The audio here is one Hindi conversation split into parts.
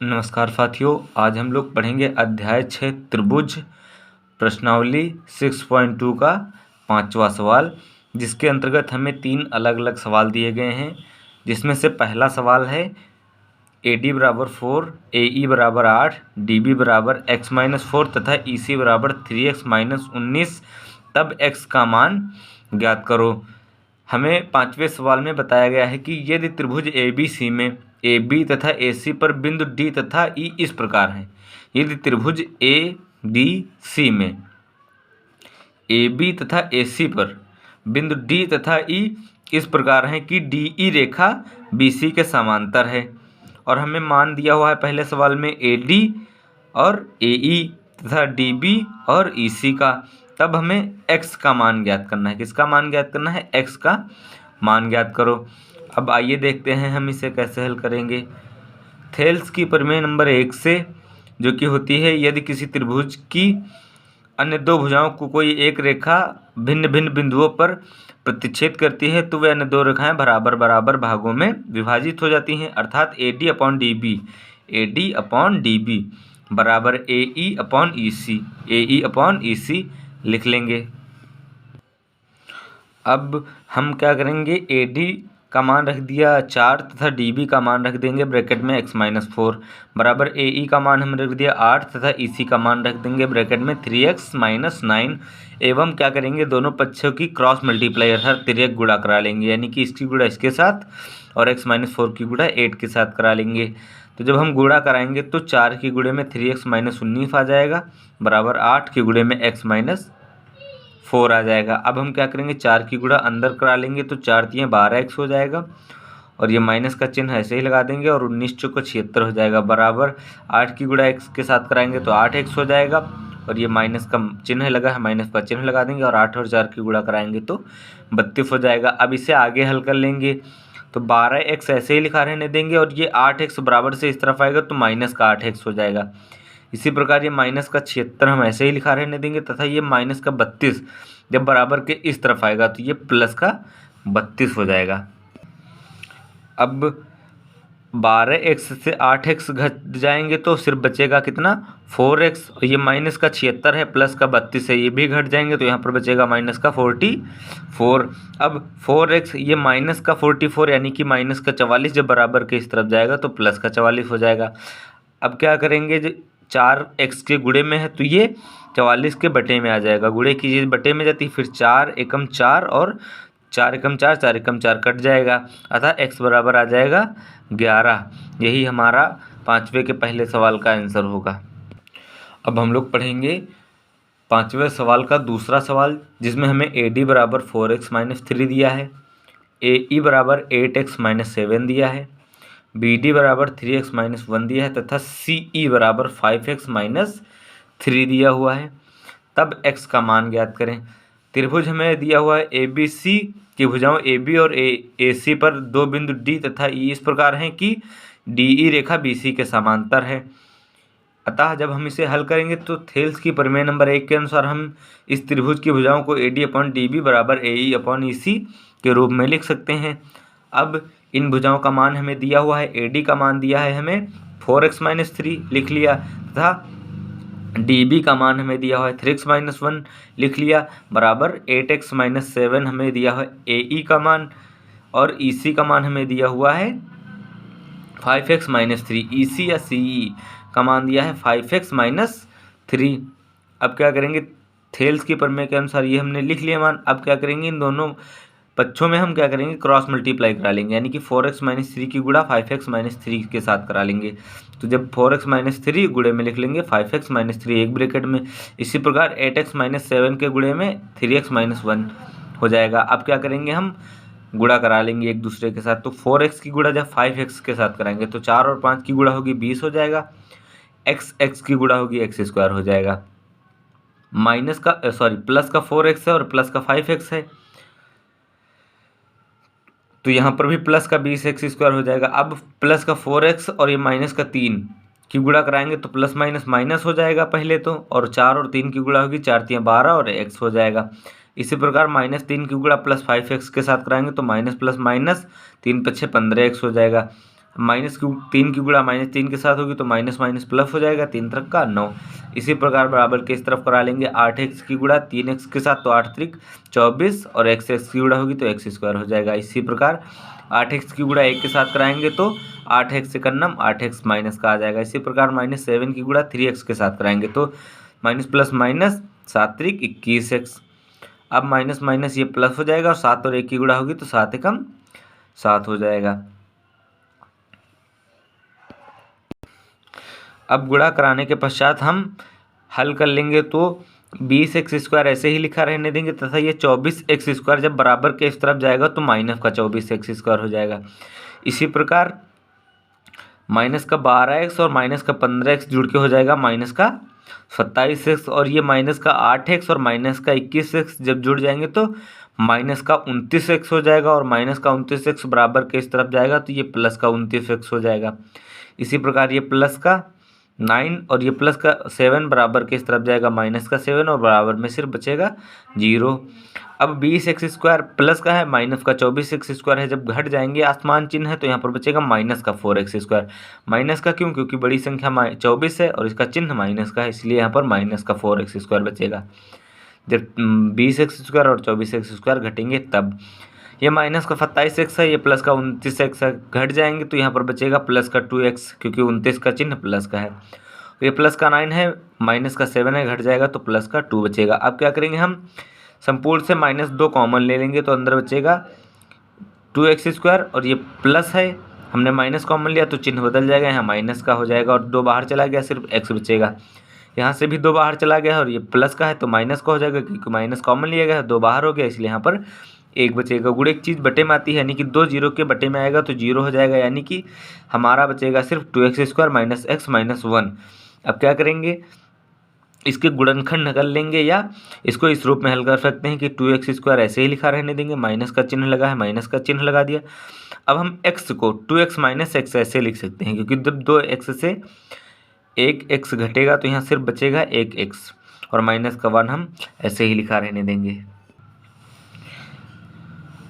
नमस्कार साथियों, आज हम लोग पढ़ेंगे अध्याय 6 त्रिभुज प्रश्नावली 6.2 का 5वां सवाल, जिसके अंतर्गत हमें 3 अलग अलग सवाल दिए गए हैं। जिसमें से पहला सवाल है AD बराबर 4, AE बराबर 8, DB बराबर x-4 तथा EC बराबर 3x-19, तब x का मान ज्ञात करो। हमें 5वें सवाल में बताया गया है कि यदि त्रिभुज ABC में AB तथा AC पर बिंदु D तथा E इस प्रकार है। यदि त्रिभुज ABC में AB तथा AC पर बिंदु D तथा E इस प्रकार है कि DE रेखा BC के समांतर है, और हमें मान दिया हुआ है पहले सवाल में AD और AE तथा DB और EC का, तब हमें x का मान ज्ञात करना है। किसका मान ज्ञात करना है? x का मान ज्ञात करो। अब आइए देखते हैं हम इसे कैसे हल करेंगे। थेल्स की प्रमेय नंबर 1 से, जो कि होती है यदि किसी त्रिभुज की अन्य दो भुजाओं को कोई एक रेखा भिन्न भिन्न बिंदुओं पर प्रतिच्छेद करती है तो वे अन्य दो रेखाएं बराबर बराबर भागों में विभाजित हो जाती हैं, अर्थात AD अपॉन DB बराबर AE अपॉन EC लिख लेंगे। अब हम क्या करेंगे, AD का मान रख दिया 4 तथा DB का मान रख देंगे ब्रैकेट में x-4 बराबर AE का मान हम रख दिया 8 तथा EC का मान रख देंगे ब्रैकेट में 3x-9 एवं क्या करेंगे, दोनों पक्षों की क्रॉस मल्टीप्लाई अर्थात तिर्यक गुणा करा लेंगे, यानी कि इसकी गुणा इसके साथ और x-4 की गुणा 8 के साथ करा लेंगे। तो जब हम गुणा कराएंगे तो 4 की गुणे में 3x-19 आ जाएगा बराबर 8 के गुणे में x-4 आ जाएगा। अब हम क्या करेंगे, 4 की गुणा अंदर करा लेंगे तो 4 तियाँ 12x हो जाएगा, और ये माइनस का चिन्ह ऐसे ही लगा देंगे और 19 चौको 76 हो जाएगा बराबर 8 की गुणा x के साथ कराएंगे तो 8x हो जाएगा, और ये माइनस का चिन्ह लगा है, माइनस का चिन्ह लगा देंगे और 8 और 4 की गुणा कराएंगे तो 32 हो जाएगा। अब इसे आगे हल कर लेंगे तो 12x ऐसे ही लिखा रहने देंगे, और ये 8x बराबर से इस तरफ आएगा तो माइनस का 8x हो जाएगा। इसी प्रकार ये माइनस का 76 हम ऐसे ही लिखा रहने देंगे, तथा ये माइनस का 32 जब बराबर के इस तरफ आएगा तो ये प्लस का 32 हो जाएगा। अब 12x से 8x घट जाएंगे तो सिर्फ बचेगा कितना, 4x, और ये माइनस का 76 है प्लस का 32 है, ये भी घट जाएंगे तो यहाँ पर बचेगा माइनस का 44। अब 4x ये माइनस का 44 यानी कि माइनस का 44 जब बराबर के इस तरफ जाएगा तो प्लस का 44 हो जाएगा। अब क्या करेंगे, 4x के गुणे में है तो ये 44 के बटे में आ जाएगा, गुणे की चीज़ बटे में जाती है, फिर 4 एकम 4 और 4 एकम 4, 4 एकम 4 कट जाएगा, अतः x बराबर आ जाएगा 11। यही हमारा 5वें के पहले सवाल का आंसर होगा। अब हम लोग पढ़ेंगे 5वें सवाल का दूसरा सवाल, जिसमें हमें AD बराबर 4x-3 दिया है, AE बराबर 8x-7 दिया है, BD बराबर 3x-1 दिया है तथा CE बराबर 5x-3 दिया हुआ है। तब x का मान ज्ञात करें। त्रिभुज हमें दिया हुआ है ABC की भुजाओं AB और AC पर दो बिंदु D तथा E इस प्रकार हैं कि DE रेखा BC के समांतर है। अतः जब हम इसे हल करेंगे तो थेल्स की प्रमेय नंबर 1 के अनुसार हम इस त्रिभुज की भुजाओं को AD अपॉन DB बराबर AE अपॉन EC के रूप में लिख सकते हैं। अब इन भुजाओं का मान हमें दिया हुआ है, AD का मान दिया है हमें 4x-3 लिख लिया, तथा DB का मान हमें दिया हुआ है 3x-1 लिख लिया बराबर 8x-7 हमें दिया है AE का मान, और EC का मान हमें दिया हुआ है 5x-3। EC या CE का मान दिया है 5x-3। अब क्या करेंगे, थेल्स की प्रमेय के अनुसार ये हमने लिख लिया मान। अब क्या करेंगे, इन दोनों पक्षों में हम क्या करेंगे, क्रॉस मल्टीप्लाई करा लेंगे, यानी कि 4x-3 की गुणा 5x-3 के साथ करा लेंगे। तो जब 4x-3 गुणे में लिख लेंगे 5x-3 एक ब्रैकेट में, इसी प्रकार 8x-7 के गुणे में 3x-1 हो जाएगा। अब क्या करेंगे, हम गुणा करा लेंगे एक दूसरे के साथ। तो 4x की गुणा जब 5x के साथ कराएंगे तो 4 और 5 की गुणा होगी 20 हो जाएगा, x की गुणा होगी x² हो जाएगा, प्लस का 4x है और प्लस का 5x है, तो यहाँ पर भी प्लस का 20x² हो जाएगा। अब प्लस का 4x और ये माइनस का 3 की गुणा कराएंगे तो प्लस माइनस माइनस हो जाएगा पहले तो, और 4 और 3 की गुणा होगी 4 तियाँ 12 और x हो जाएगा। इसी प्रकार -3 की गुणा प्लस 5x के साथ कराएंगे तो माइनस प्लस माइनस 3 × 5 = 15x हो जाएगा। माइनस की 3 की गुणा -3 के साथ होगी तो माइनस माइनस प्लस हो जाएगा, 3 त्रिक का 9। इसी प्रकार बराबर के इस तरफ करा लेंगे 8x की गुणा 3x के साथ तो 8 त्रिक 24 और x की गुणा होगी तो x स्क्वायर हो जाएगा। इसी प्रकार 8x की गुणा 1 के साथ कराएंगे तो 8x से करनम 8x माइनस का आ जाएगा। इसी प्रकार -7 की गुणा 3x के साथ कराएंगे तो माइनस प्लस माइनस 7 त्रिक 21x। अब माइनस माइनस ये प्लस हो जाएगा और 7 और 1 की गुणा होगी तो 7 एकम 7 हो जाएगा। अब गुणा कराने के पश्चात हम हल कर लेंगे तो 20x स्क्वायर ऐसे ही लिखा रहने देंगे तथा ये 24x स्क्वायर जब बराबर के इस तरफ जाएगा तो माइनस का 24x स्क्वायर हो जाएगा। इसी प्रकार माइनस का 12x और माइनस का 15x जुड़ के हो जाएगा माइनस का 27x और ये माइनस का 8x और माइनस का 21x जब जुड़ जाएंगे तो माइनस का 29x हो जाएगा और माइनस का 29x बराबर के इस तरफ जाएगा तो ये प्लस का 29x हो जाएगा। इसी प्रकार ये प्लस का 9 और ये प्लस का 7 बराबर के इस तरफ जाएगा माइनस का 7 और बराबर में सिर्फ बचेगा 0। अब 20x स्क्वायर प्लस का है माइनस का 24x स्क्वायर है, जब घट जाएंगे आसमान चिन्ह है तो यहाँ पर बचेगा माइनस का 4x स्क्वायर। माइनस का क्यों? क्योंकि बड़ी संख्या 24 है और इसका चिन्ह माइनस का है, इसलिए यहाँ पर माइनस का 4x स्क्वायर बचेगा। जब 20x स्क्वायर और 24x स्क्वायर घटेंगे तब ये माइनस का 27x है, ये प्लस का 29x है, घट जाएंगे तो यहाँ पर बचेगा प्लस का 2x क्योंकि 29 का चिन्ह प्लस का है। ये प्लस का 9 है, माइनस का 7 है, घट जाएगा तो प्लस का 2 बचेगा। अब क्या करेंगे हम संपूर्ण से -2 कॉमन ले लेंगे तो अंदर बचेगा 2x स्क्वायर और ये प्लस है, हमने माइनस कॉमन लिया तो चिन्ह बदल जाएगा, यहाँ माइनस का हो जाएगा और 2 बाहर चला गया, सिर्फ x बचेगा। यहाँ से भी 2 बाहर चला गया और ये प्लस का है तो माइनस का हो जाएगा क्योंकि माइनस कॉमन लिया गया है, 2 बाहर हो गया इसलिए यहाँ पर 1 बचेगा। गुण एक चीज़ बटे में आती है यानी कि 2 जीरो के बटे में आएगा तो 0 हो जाएगा, यानी कि हमारा बचेगा सिर्फ 2x square minus x minus 1। अब क्या करेंगे इसके गुणनखंड निकाल लेंगे या इसको इस रूप में हल कर सकते हैं कि 2x स्क्वायर ऐसे ही लिखा रहने देंगे, माइनस का चिन्ह लगा है माइनस का चिन्ह लगा दिया। अब हम x को 2x माइनस x ऐसे लिख सकते हैं क्योंकि जब 2x से 1x घटेगा तो यहाँ सिर्फ बचेगा 1x और माइनस का 1 हम ऐसे ही लिखा रहने देंगे।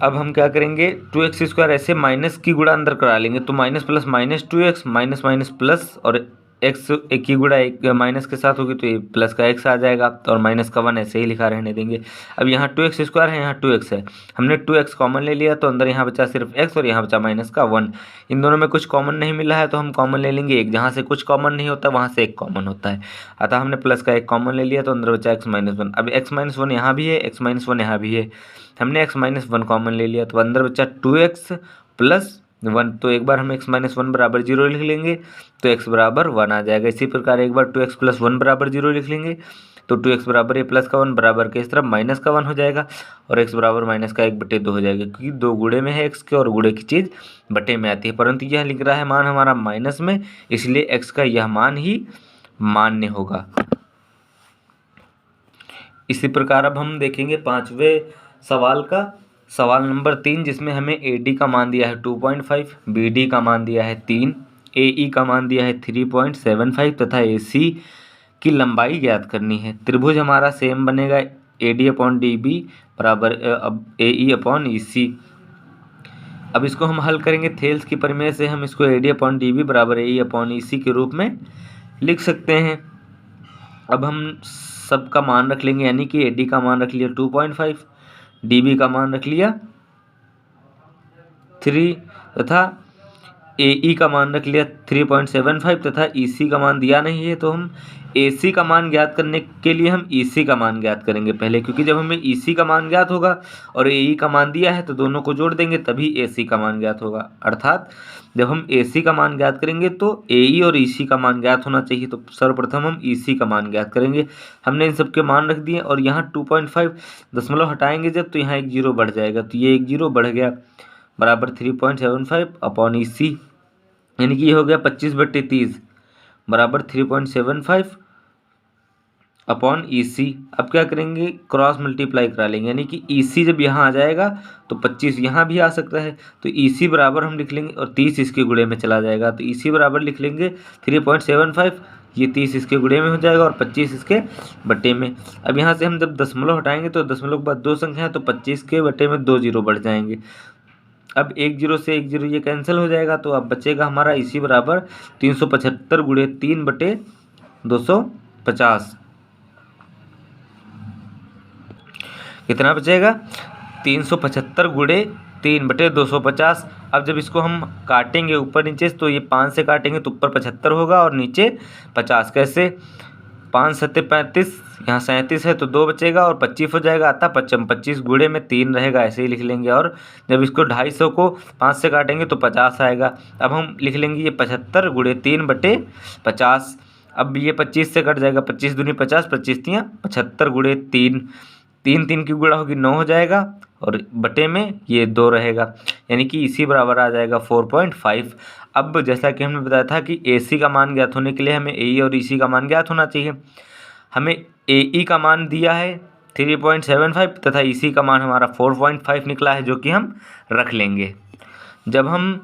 अब हम क्या करेंगे 2x स्क्वायर ऐसे माइनस की गुणा अंदर करा लेंगे तो minus plus minus 2x minus minus plus और x एक की गुणा एक माइनस के साथ होगी तो ये प्लस का x आ जाएगा और माइनस का 1 ऐसे ही लिखा रहने देंगे। अब यहाँ 2x स्क्वायर है, यहाँ 2x है, हमने 2x कॉमन ले लिया तो अंदर यहाँ बचा सिर्फ x और यहाँ बचा माइनस का 1। इन दोनों में कुछ कॉमन नहीं मिला है तो हम कॉमन ले लेंगे 1, जहाँ से कुछ कॉमन नहीं होता वहाँ से 1 कॉमन होता है, अतः हमने प्लस का 1 कॉमन ले लिया तो अंदर बचा x माइनस 1। अब x माइनस 1 यहाँ भी है, x माइनस 1 यहाँ भी है, हमने x माइनस 1 कॉमन ले लिया तो अंदर बचा 2x प्लस 1। तो एक बार हम x माइनस 1 बराबर 0 लिख लेंगे तो x बराबर 1 आ जाएगा। इसी प्रकार एक बार 2x प्लस 1 बराबर 0 लिख लेंगे तो 2x बराबर ये प्लस का 1 बराबर के इस तरफ माइनस का 1 हो जाएगा और x बराबर माइनस का 1/2 हो जाएगा क्योंकि 2 गुणे में है x के और गुणे की चीज़ बटे में आती है, परंतु यह लिख रहा है मान हमारा माइनस में, इसलिए x का यह मान ही मान्य होगा। इसी प्रकार अब हम देखेंगे 5वें सवाल का सवाल नंबर 3, जिसमें हमें AD का मान दिया है 2.5, BD का मान दिया है 3, AE का मान दिया है 3.75 तथा AC की लंबाई ज्ञात करनी है। त्रिभुज हमारा सेम बनेगा AD अपॉन DB बराबर अब AE अपॉन EC। अब इसको हम हल करेंगे थेल्स की प्रमेय से, हम इसको AD अपॉन DB बराबर AE अपॉन EC के रूप में लिख सकते हैं। अब हम सबका मान रख लेंगे यानी कि AD का मान रख लिया 2.5, DB का मान रख लिया 3 तथा AE का मान रख लिया 3.75 तथा EC का मान दिया नहीं है तो हम AC का मान ज्ञात करने के लिए हम EC का मान ज्ञात करेंगे पहले, क्योंकि जब हमें EC का मान ज्ञात होगा और AE का मान दिया है तो दोनों को जोड़ देंगे तभी AC का मान ज्ञात होगा। अर्थात जब हम AC का मान ज्ञात करेंगे तो AE और EC का मान ज्ञात होना चाहिए, तो सर्वप्रथम हम EC का मान ज्ञात करेंगे। हमने इन सबके मान रख दिए और यहाँ 2.5 दशमलव हटाएंगे जब तो यहाँ 1 जीरो बढ़ जाएगा, तो ये 1 जीरो बढ़ गया बराबर 3.75 अपॉन EC, यानी कि ये हो गया 25/30 बराबर 3.75 अपॉन EC। अब क्या करेंगे क्रॉस मल्टीप्लाई करा लेंगे, यानी कि EC जब यहाँ आ जाएगा तो 25 यहाँ भी आ सकता है, तो EC बराबर हम लिख लेंगे और 30 इसके गुणे में चला जाएगा, तो EC बराबर लिख लेंगे 3.75, ये 30 इसके गुणे में हो जाएगा और 25 इसके बटे में। अब यहाँ से हम जब दशमलव हटाएंगे तो दशमलव के बाद 2 संख्या है तो 25 के बटे में 2 जीरो बढ़ जाएंगे। अब 10 से 10 ये कैंसिल हो जाएगा, तो अब बचेगा हमारा इसी बराबर 375 गुणे 3/250। कितना बचेगा? 375 गुणे 3/250। अब जब इसको हम काटेंगे ऊपर नीचे, तो ये 5 से काटेंगे तो ऊपर 75 होगा और नीचे 50। कैसे? 5 सत्ते 35, यहाँ 37 है तो 2 बचेगा और 25 हो जाएगा। अतः 25 गुणे में 3 रहेगा, ऐसे ही लिख लेंगे। और जब इसको 250 को 5 से काटेंगे तो 50 आएगा। अब हम लिख लेंगे ये 75 गुणे 3/50। अब ये 25 से कट जाएगा, 25 दूनी 50, 25 तियाँ 75 गुणे 3, 3 की गुणा होगी 9 हो जाएगा और बटे में ये 2 रहेगा, यानी कि इसी बराबर आ जाएगा 4.5। अब जैसा कि हमने बताया था कि AC का मान ज्ञात होने के लिए हमें AE और EC का मान ज्ञात होना चाहिए। हमें AE का मान दिया है 3.75 तथा EC का मान हमारा 4.5 निकला है, जो कि हम रख लेंगे। जब हम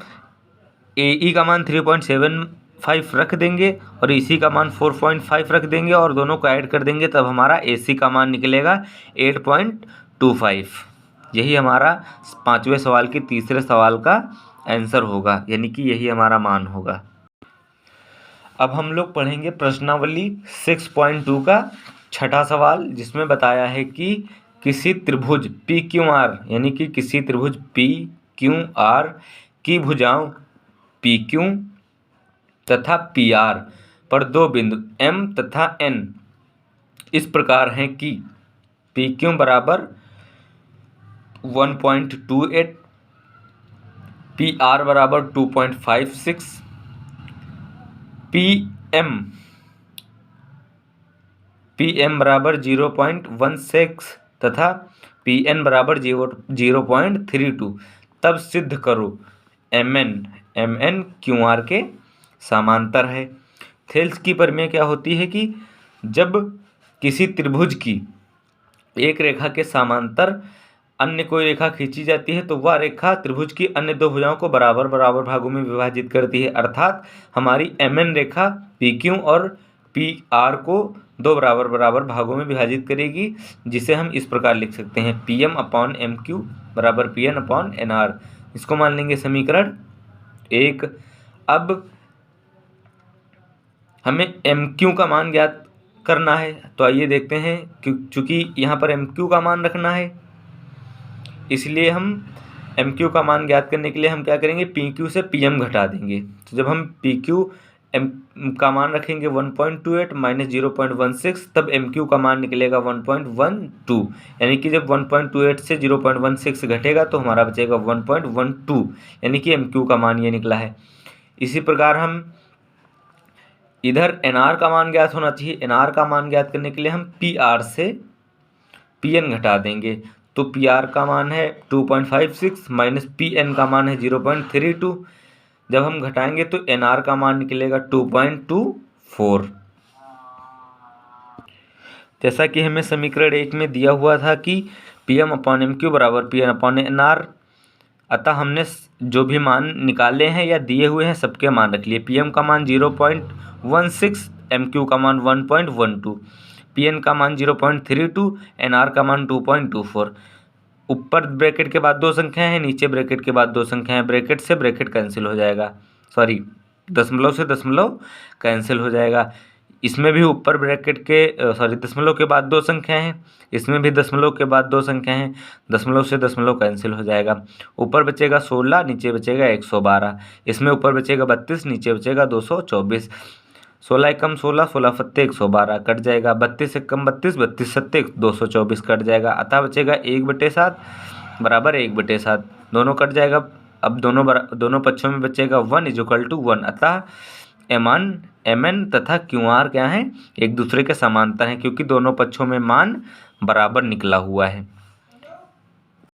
AE का मान 3.75 रख देंगे और EC का मान 4.5 रख देंगे और दोनों को ऐड कर देंगे, तब हमारा AC का मान निकलेगा 8.25। यही हमारा 5वें सवाल के तीसरे सवाल का आंसर होगा, यानी कि यही हमारा मान होगा। अब हम लोग पढ़ेंगे प्रश्नावली 6.2 का छठा सवाल, जिसमें बताया है कि किसी त्रिभुज PQR, यानी कि किसी त्रिभुज PQR की भुजाओं PQ तथा PR पर दो बिंदु M तथा N इस प्रकार हैं कि PQ बराबर 1.28, PR बराबर 2.56, PM बराबर 0.16 तथा PN बराबर 0.32। तब सिद्ध करो MN QR के समांतर है। थेल्स की प्रमेय क्या होती है कि जब किसी त्रिभुज की एक रेखा के समांतर अन्य कोई रेखा खींची जाती है, तो वह रेखा त्रिभुज की अन्य दो भुजाओं को बराबर बराबर भागों में विभाजित करती है। अर्थात हमारी MN रेखा PQ और PR को दो बराबर बराबर भागों में विभाजित करेगी, जिसे हम इस प्रकार लिख सकते हैं PM/MQ बराबर PN/NR। इसको मान लेंगे समीकरण 1। अब हमें MQ का मान ज्ञात करना है, तो आइए देखते हैं। चूँकि यहाँ पर MQ का मान रखना है, इसलिए हम MQ का मान ज्ञात करने के लिए हम क्या करेंगे, PQ से PM घटा देंगे। तो जब हम PQ का मान रखेंगे 1.28 माइनस 0.16, तब MQ का मान निकलेगा 1.12, यानी कि जब 1.28 से 0.16 घटेगा तो हमारा बचेगा 1.12, यानी कि MQ का मान ये निकला है। इसी प्रकार हम इधर NR का मान ज्ञात होना चाहिए। NR का मान ज्ञात करने के लिए हम PR से PN घटा देंगे, तो PR का मान है 2.56 माइनस PN का मान है 0.32। जब हम घटाएंगे तो NR का मान निकलेगा 2.24। जैसा कि हमें समीकरण 1 में दिया हुआ था कि PM/MQ बराबर PN/NR, अतः हमने जो भी मान निकाले हैं या दिए हुए हैं सबके मान रख लिए। PM का मान 0.16, MQ का मान 1.12, PN का मान 0.32, NR का मान 2.24। ऊपर ब्रैकेट के बाद दो संख्याएं हैं, नीचे ब्रैकेट के बाद दो संख्याएं हैं। ब्रैकेट से ब्रैकेट कैंसिल हो जाएगा, दशमलव से दशमलव कैंसिल हो जाएगा। इसमें भी ऊपर ब्रैकेट के दशमलव के बाद दो संख्याएं हैं, इसमें भी दशमलव के बाद दो संख्याएं हैं। दशमलव से दशमलव कैंसिल हो जाएगा। ऊपर बचेगा 16, नीचे बचेगा 112। इसमें ऊपर बचेगा 32, नीचे बचेगा 224। 16 एकम 16, 16 फत्ते 112 कट जाएगा। 32 एकम 32, 32 सत्ते 224 कट जाएगा। अतः बचेगा 1/7 बराबर 1/7, दोनों कट जाएगा। अब दोनों पक्षों में बचेगा 1 = 1। अतः MN तथा QR क्या हैं, एक दूसरे के समांतर हैं, क्योंकि दोनों पक्षों में मान बराबर निकला हुआ है।